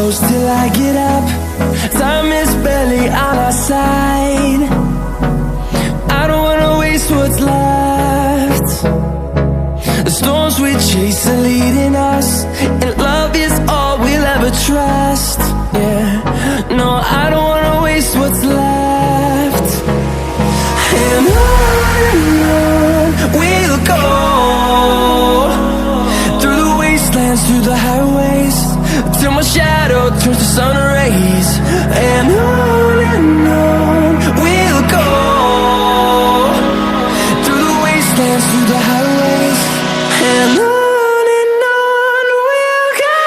close till I get up. Time is barely on our side. I don't wanna waste what's left. The storms we chase are leading us, and love is all we'll ever trust. Yeah, no, I don't wanna waste what's left. And on we'll go, through the wastelands, through the highways, till my shadow turns to sun rays. And on we'll go, through the wastelands, through the highways, and on we'll go.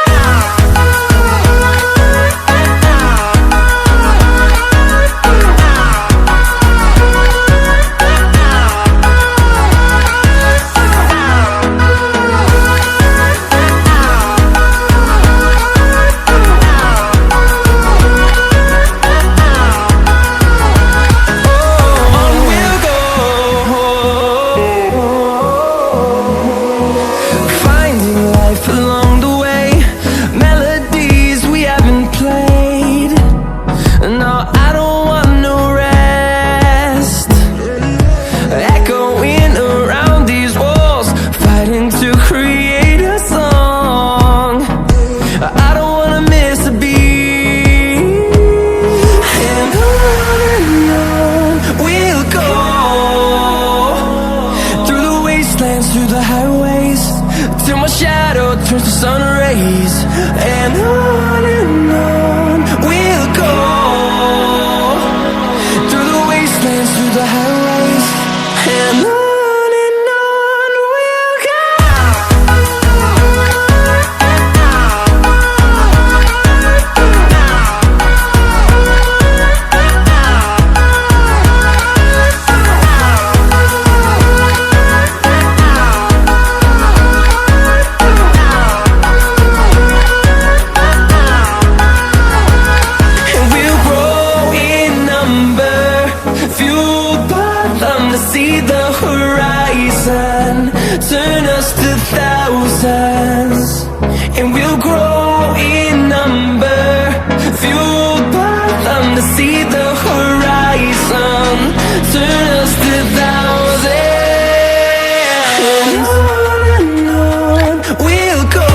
Through the highways, till my shadow turns to sun rays. And on we'll go, through the wastelands, through the highways, and on we'll go. See the horizon, turn us to thousands, and we'll grow in number, fueled by them. To see the horizon, turn us to thousands, and on we'll go,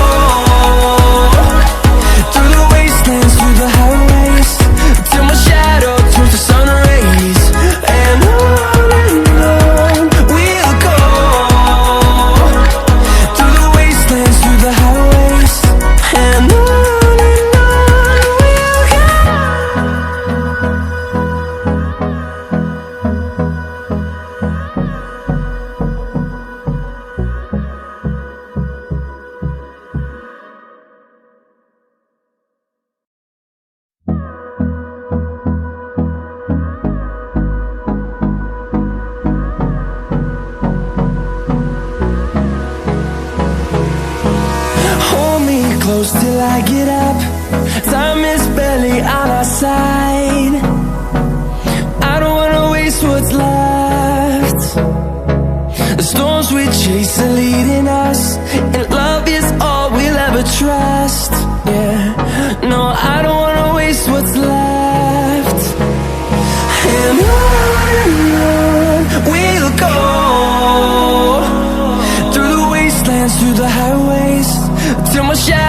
through the wastelands, through the highways, till my shadow turns to sun rays. And close till I get up. Time is barely on our side. I don't wanna waste what's left. The storms we chase are leading us, and love is all we'll ever trust. Yeah, no, I don't wanna waste what's left. And on we'll go, through the wastelands, through the highways, till my shadow